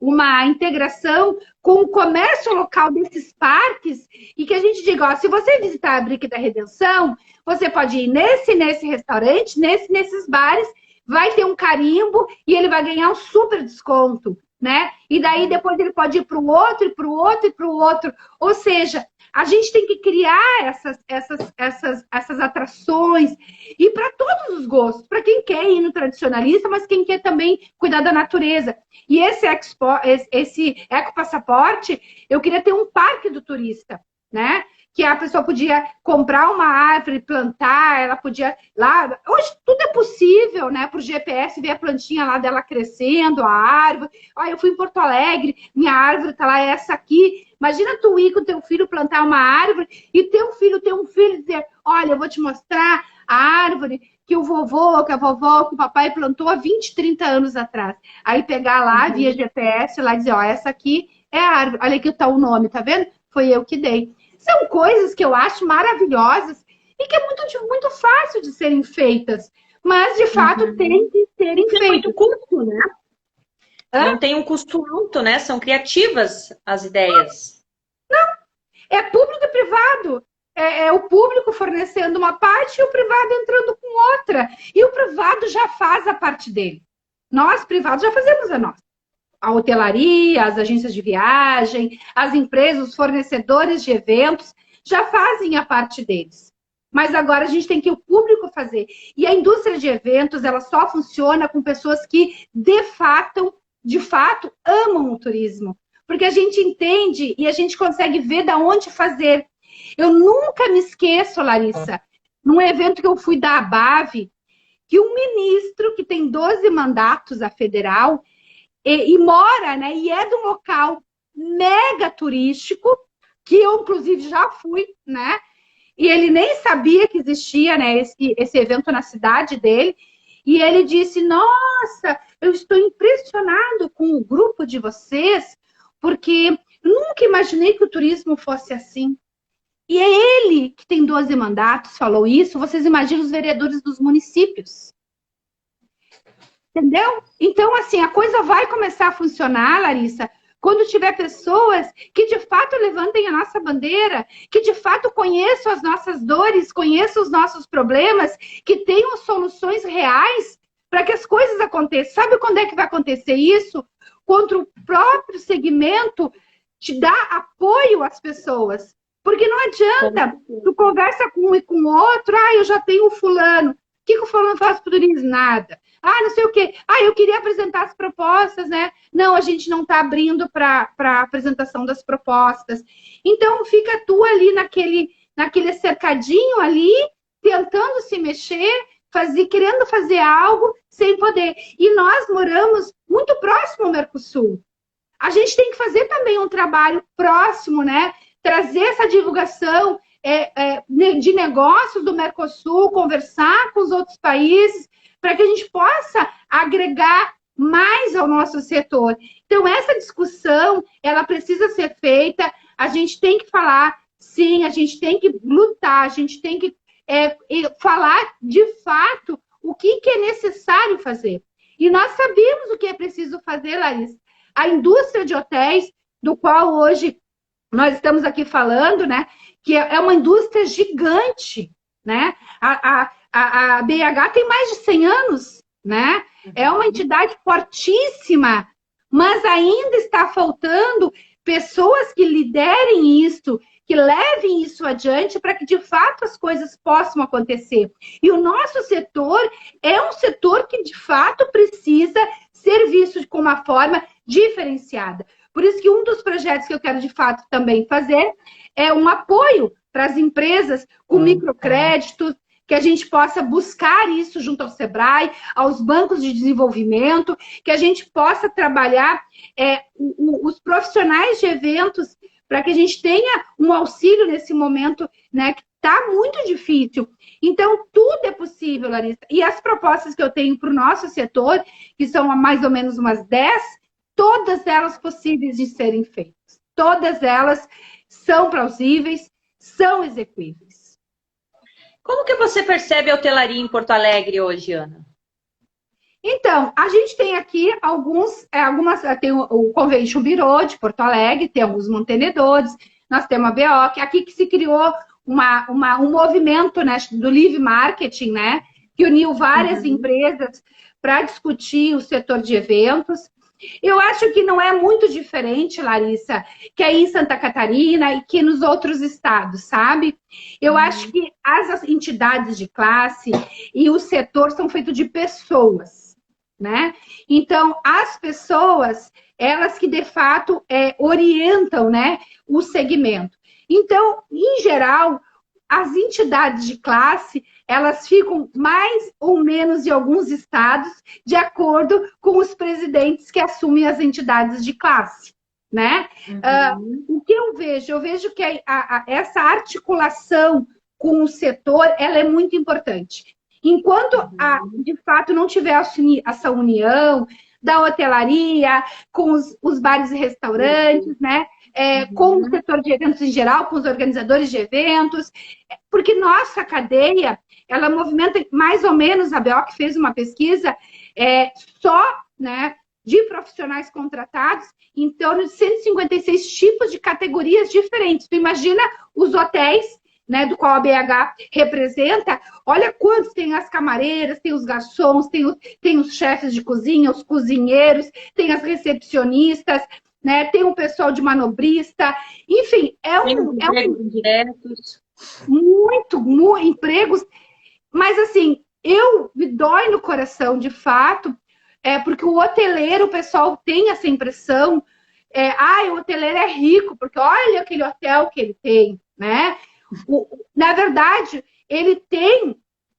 uma integração com o comércio local desses parques, e que a gente diga, se você visitar a Brick da Redenção, você pode ir nesse restaurante, nesses bares, vai ter um carimbo e ele vai ganhar um super desconto, né? E daí depois ele pode ir para o outro, e para o outro, e para o outro. Ou seja, a gente tem que criar essas atrações e para todos os gostos, para quem quer ir no tradicionalista, mas quem quer também cuidar da natureza. E esse ecopassaporte, eu queria ter um parque do turista, né? Que a pessoa podia comprar uma árvore, plantar, ela podia lá. Hoje tudo é possível, né? Por GPS, ver a plantinha lá dela crescendo, a árvore. Eu fui em Porto Alegre, minha árvore tá lá, é essa aqui. Imagina tu ir com teu filho plantar uma árvore e teu filho ter um filho e dizer: olha, eu vou te mostrar a árvore que o vovô, que a vovó, que o papai plantou há 20, 30 anos atrás. Aí pegar lá, via GPS, lá e dizer: ó, essa aqui é a árvore. Olha aqui tá o nome, tá vendo? Foi eu que dei. São coisas que eu acho maravilhosas e que é muito fácil de serem feitas, mas de fato tem que serem feitas. Tem muito custo, né? Não tem um custo alto, né? São criativas as ideias. Não, é público e privado. É o público fornecendo uma parte e o privado entrando com outra. E o privado já faz a parte dele. Nós, privados, já fazemos a nossa. A hotelaria, as agências de viagem, as empresas, os fornecedores de eventos, já fazem a parte deles. Mas agora a gente tem que o público fazer. E a indústria de eventos, ela só funciona com pessoas que, de fato, amam o turismo. Porque a gente entende e a gente consegue ver de onde fazer. Eu nunca me esqueço, Larissa, num evento que eu fui da ABAV, que um ministro que tem 12 mandatos a federal, e mora, né? E é de um local mega turístico, que eu, inclusive, já fui, né? E ele nem sabia que existia, né, esse evento na cidade dele. E ele disse: nossa, eu estou impressionado com o grupo de vocês, porque nunca imaginei que o turismo fosse assim. E é ele, que tem 12 mandatos, falou isso. Vocês imaginam os vereadores dos municípios. Entendeu? Então, assim, a coisa vai começar a funcionar, Larissa, quando tiver pessoas que, de fato, levantem a nossa bandeira, que, de fato, conheçam as nossas dores, conheçam os nossos problemas, que tenham soluções reais para que as coisas aconteçam. Sabe quando é que vai acontecer isso? Quando o próprio segmento te dá apoio às pessoas. Porque não adianta, tu conversa com um e com o outro, eu já tenho o fulano. O que o fulano faz para o turismo? Nada. Não sei o quê. Eu queria apresentar as propostas, né? Não, a gente não está abrindo para apresentação das propostas. Então, fica tu ali naquele cercadinho ali, tentando se mexer, querendo fazer algo sem poder. E nós moramos muito próximo ao Mercosul. A gente tem que fazer também um trabalho próximo, né? Trazer essa divulgação de negócios do Mercosul, conversar com os outros países, para que a gente possa agregar mais ao nosso setor. Então, essa discussão, ela precisa ser feita, a gente tem que falar, sim, a gente tem que lutar, a gente tem que falar de fato o que é necessário fazer. E nós sabemos o que é preciso fazer, Larissa. A indústria de hotéis, do qual hoje nós estamos aqui falando, né, que é uma indústria gigante, né? A BH tem mais de 100 anos, né? É uma entidade fortíssima, mas ainda está faltando pessoas que liderem isso, que levem isso adiante para que, de fato, as coisas possam acontecer. E o nosso setor é um setor que, de fato, precisa ser visto com uma forma diferenciada. Por isso que um dos projetos que eu quero, de fato, também fazer é um apoio para as empresas com microcréditos, que a gente possa buscar isso junto ao Sebrae, aos bancos de desenvolvimento, que a gente possa trabalhar os profissionais de eventos para que a gente tenha um auxílio nesse momento, né, que está muito difícil. Então, tudo é possível, Larissa. E as propostas que eu tenho para o nosso setor, que são mais ou menos umas 10, todas elas possíveis de serem feitas. Todas elas são plausíveis, são execuíveis. Como que você percebe a hotelaria em Porto Alegre hoje, Ana? Então, a gente tem aqui tem o Convention Bureau de Porto Alegre, tem alguns mantenedores, nós temos a BO, que é aqui que se criou um movimento, né, do Live Marketing, né, que uniu várias empresas para discutir o setor de eventos. Eu acho que não é muito diferente, Larissa, que aí em Santa Catarina e que nos outros estados, sabe? Eu acho que as entidades de classe e o setor são feitos de pessoas, né? Então, as pessoas, elas que de fato orientam, né, o segmento. Então, em geral, as entidades de classe, elas ficam mais ou menos em alguns estados de acordo com os presidentes que assumem as entidades de classe, né? O que eu vejo que essa articulação com o setor, ela é muito importante. Enquanto, de fato, não tiver essa união da hotelaria, com os bares e restaurantes, né? Com o setor de eventos em geral, com os organizadores de eventos, porque nossa cadeia, ela movimenta mais ou menos, a BO que fez uma pesquisa, só, né, de profissionais contratados, em torno de 156 tipos de categorias diferentes. Tu imagina os hotéis, né, do qual a BH representa, olha quantos tem as camareiras, tem os garçons, tem os chefes de cozinha, os cozinheiros, tem as recepcionistas, né, tem um pessoal de manobrista, enfim, empregos indiretos. Muito empregos, mas assim, me dói no coração, de fato, porque o hoteleiro, o pessoal tem essa impressão, o hoteleiro é rico, porque olha aquele hotel que ele tem, né? Na verdade, ele tem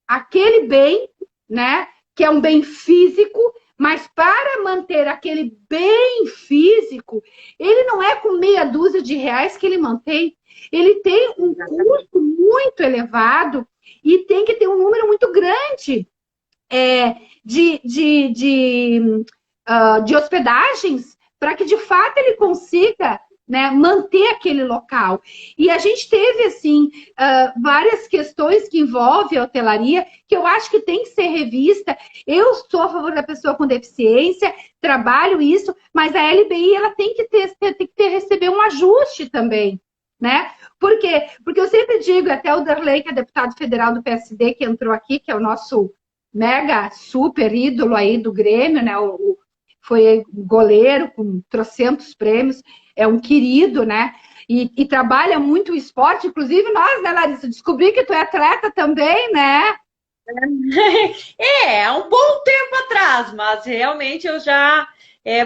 aquele bem, né, que é um bem físico, mas para manter aquele bem físico, ele não é com meia dúzia de reais que ele mantém. Ele tem um custo muito elevado e tem que ter um número muito grande de hospedagens para que, de fato, ele consiga, né, manter aquele local. E a gente teve, assim, várias questões que envolvem a hotelaria, que eu acho que tem que ser revista. Eu sou a favor da pessoa com deficiência, trabalho isso, mas a LBI, ela tem que receber um ajuste também, né? Por quê? Porque eu sempre digo, até o Darley, que é deputado federal do PSD, que entrou aqui, que é o nosso mega super ídolo aí do Grêmio, né? Foi goleiro com trocentos prêmios, é um querido, né? E trabalha muito o esporte, inclusive nós, né, Larissa? Descobri que tu é atleta também, né? Há um bom tempo atrás, mas realmente eu já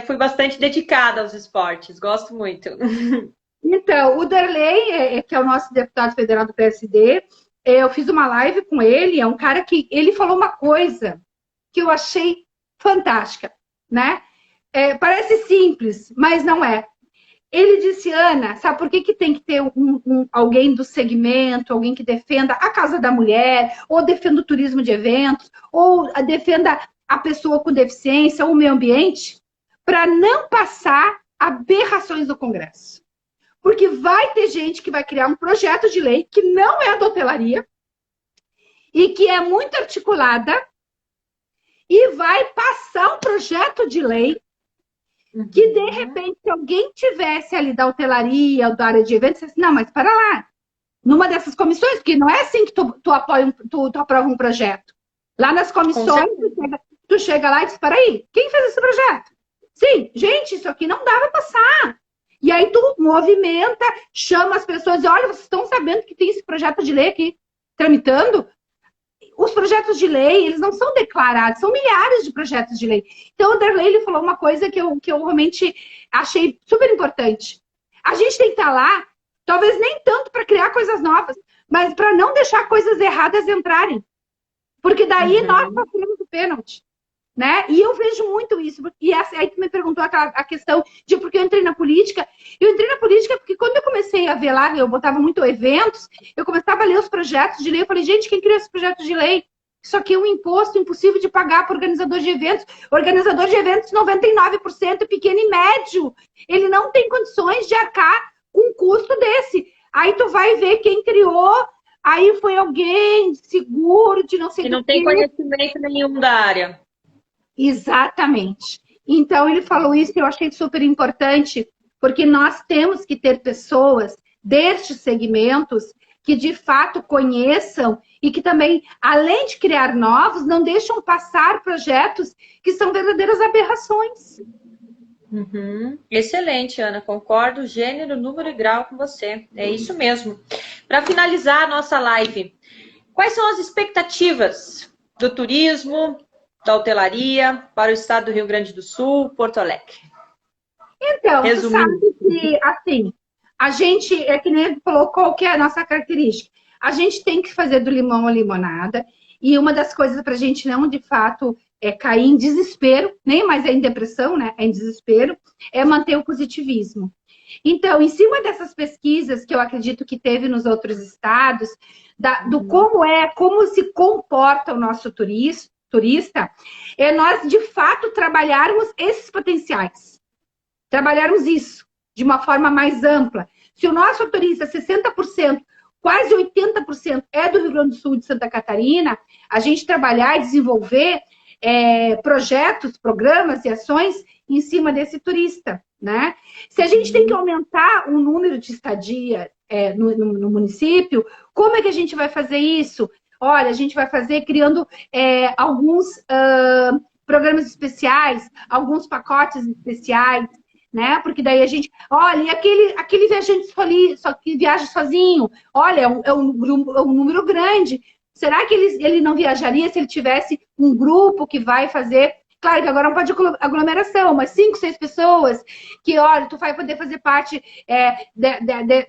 fui bastante dedicada aos esportes, gosto muito. Então, o Darley, que é o nosso deputado federal do PSD, eu fiz uma live com ele, é um cara que ele falou uma coisa que eu achei fantástica, né? Parece simples, mas não é. Ele disse, Ana, sabe por que tem que ter alguém do segmento, alguém que defenda a causa da mulher, ou defenda o turismo de eventos, ou defenda a pessoa com deficiência, o meio ambiente, para não passar aberrações do Congresso. Porque vai ter gente que vai criar um projeto de lei que não é da hotelaria e que é muito articulada e vai passar um projeto de lei que, de repente, se alguém tivesse ali da hotelaria ou da área de eventos, assim, não, mas para lá, numa dessas comissões, porque não é assim que tu aprova um projeto. Lá nas comissões, tu chega lá e diz, para aí, quem fez esse projeto? Sim, gente, isso aqui não dá para passar. E aí tu movimenta, chama as pessoas e olha, vocês estão sabendo que tem esse projeto de lei aqui tramitando? Os projetos de lei, eles não são declarados, são milhares de projetos de lei. Então, o Darley, ele falou uma coisa que eu realmente achei super importante. A gente tem que estar lá, talvez nem tanto para criar coisas novas, mas para não deixar coisas erradas entrarem. Porque daí nós sofremos o pênalti. Né? E eu vejo muito isso. E aí tu me perguntou a questão de por que eu entrei na política. Eu entrei na política porque quando eu comecei a ver lá, eu botava muito eventos, eu começava a ler os projetos de lei. Eu falei, gente, quem criou esse projeto de lei? Isso aqui é um imposto impossível de pagar para organizador de eventos. Organizador de eventos, 99% pequeno e médio. Ele não tem condições de arcar com um custo desse. Aí tu vai ver quem criou. Aí foi alguém de seguro, de não sei que não tem conhecimento nenhum da área. Exatamente. Então, ele falou isso e eu achei super importante, porque nós temos que ter pessoas destes segmentos que, de fato, conheçam e que também, além de criar novos, não deixam passar projetos que são verdadeiras aberrações. Excelente, Ana. Concordo, gênero, número e grau com você. É isso mesmo. Para finalizar a nossa live, quais são as expectativas do turismo, da hotelaria para o estado do Rio Grande do Sul, Porto Alegre? Então, tu sabe que, assim, a gente, é que nem falou qual que é a nossa característica. A gente tem que fazer do limão a limonada, e uma das coisas para a gente não, de fato, cair em desespero, nem mais é em depressão, né? É em desespero, é manter o positivismo. Então, em cima dessas pesquisas que eu acredito que teve nos outros estados, do como se comporta o nosso turista, é nós, de fato, trabalharmos esses potenciais. Trabalharmos isso de uma forma mais ampla. Se o nosso turista, 60%, quase 80% é do Rio Grande do Sul e de Santa Catarina, a gente trabalhar e desenvolver projetos, programas e ações em cima desse turista, né? Se a gente tem que aumentar o número de estadia no município, como é que a gente vai fazer isso? Olha, a gente vai fazer criando alguns programas especiais, alguns pacotes especiais, né? Porque daí a gente... Olha, e aquele viajante só que viaja sozinho, olha, é um número grande. Será que ele não viajaria se ele tivesse um grupo que vai fazer... Claro que agora não pode aglomeração, mas 5, 6 pessoas que, olha, tu vai poder fazer parte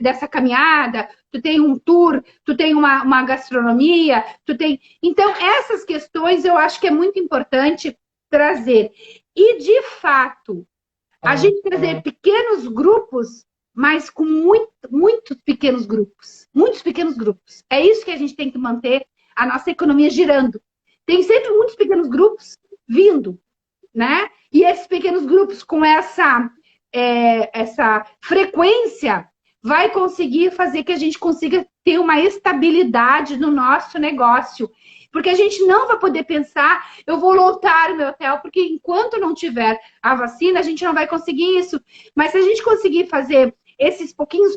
dessa caminhada, tu tem um tour, tu tem uma gastronomia, tu tem... Então, essas questões eu acho que é muito importante trazer. E, de fato, a gente trazer pequenos grupos, mas com muitos pequenos grupos. Muitos pequenos grupos. É isso que a gente tem que manter a nossa economia girando. Tem sempre muitos pequenos grupos vindo, né? E esses pequenos grupos com essa frequência vai conseguir fazer que a gente consiga ter uma estabilidade no nosso negócio. Porque a gente não vai poder pensar, eu vou lotar o meu hotel, porque enquanto não tiver a vacina, a gente não vai conseguir isso. Mas se a gente conseguir fazer esses pouquinhos,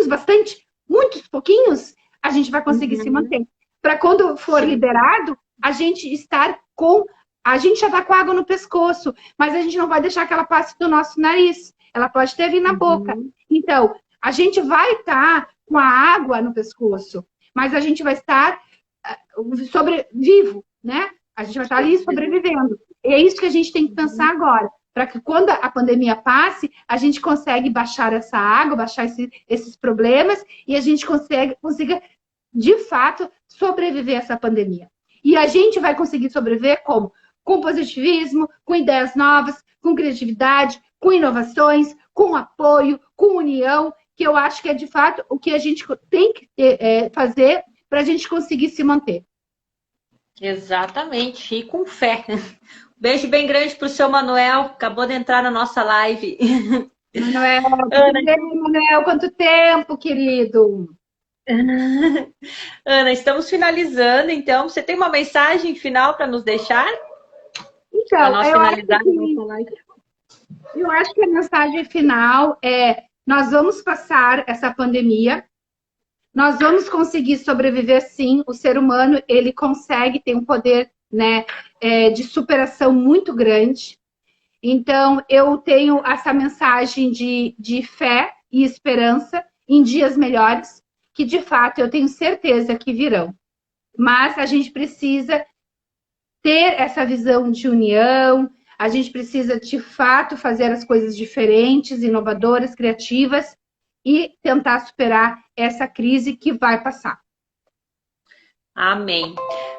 bastante, muitos pouquinhos, a gente vai conseguir se manter. Para quando for liberado, a gente estar com... A gente já está com água no pescoço, mas a gente não vai deixar que ela passe do nosso nariz. Ela pode até vir na boca. Então, a gente vai estar com a água no pescoço, mas a gente vai estar vivo, né? A gente vai estar ali sobrevivendo. E é isso que a gente tem que pensar agora. Para que quando a pandemia passe, a gente consegue baixar essa água, baixar esses problemas e a gente consiga, de fato, sobreviver a essa pandemia. E a gente vai conseguir sobreviver como? Com positivismo, com ideias novas, com criatividade, com inovações, com apoio, com união, que eu acho que é, de fato, o que a gente tem que fazer para a gente conseguir se manter. Exatamente, e com fé. Beijo bem grande para o seu Manuel, acabou de entrar na nossa live. Manuel, tudo Ana, bem, Manuel? Quanto tempo, querido? Ana, estamos finalizando, então. Você tem uma mensagem final para nos deixar? Para Então, nós eu acho finalizar a que nossa live. eu acho que a mensagem final é: nós vamos passar essa pandemia, nós vamos conseguir sobreviver sim. O ser humano ele consegue ter um poder, né, de superação muito grande. Então, eu tenho essa mensagem de fé e esperança em dias melhores, que de fato eu tenho certeza que virão. Mas a gente precisa ter essa visão de união, a gente precisa de fato fazer as coisas diferentes, inovadoras, criativas e tentar superar essa crise que vai passar. Amém.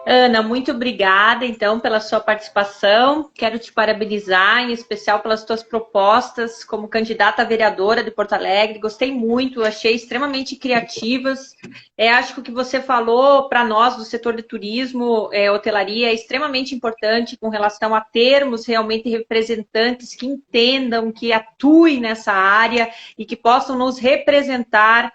Ana, muito obrigada, então, pela sua participação. Quero te parabenizar, em especial pelas tuas propostas como candidata a vereadora de Porto Alegre. Gostei muito, achei extremamente criativas. Acho que o que você falou para nós do setor de turismo, hotelaria, é extremamente importante com relação a termos realmente representantes que entendam, que atuem nessa área e que possam nos representar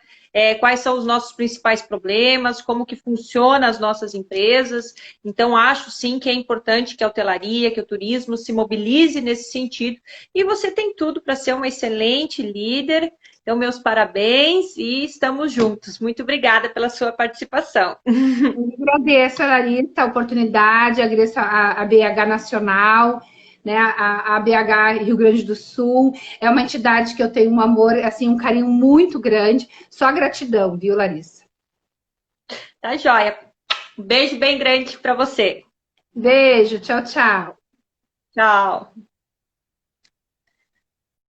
quais são os nossos principais problemas, como que funciona as nossas empresas. Então, acho sim que é importante que a hotelaria, que o turismo se mobilize nesse sentido. E você tem tudo para ser uma excelente líder. Então, meus parabéns e estamos juntos. Muito obrigada pela sua participação. Eu agradeço, Larissa, a oportunidade, agradeço a BH Nacional, né, a BH Rio Grande do Sul. É uma entidade que eu tenho um amor, assim, um carinho muito grande. Só gratidão, viu, Larissa? Tá joia. Um beijo bem grande para você. Beijo, tchau, tchau. Tchau.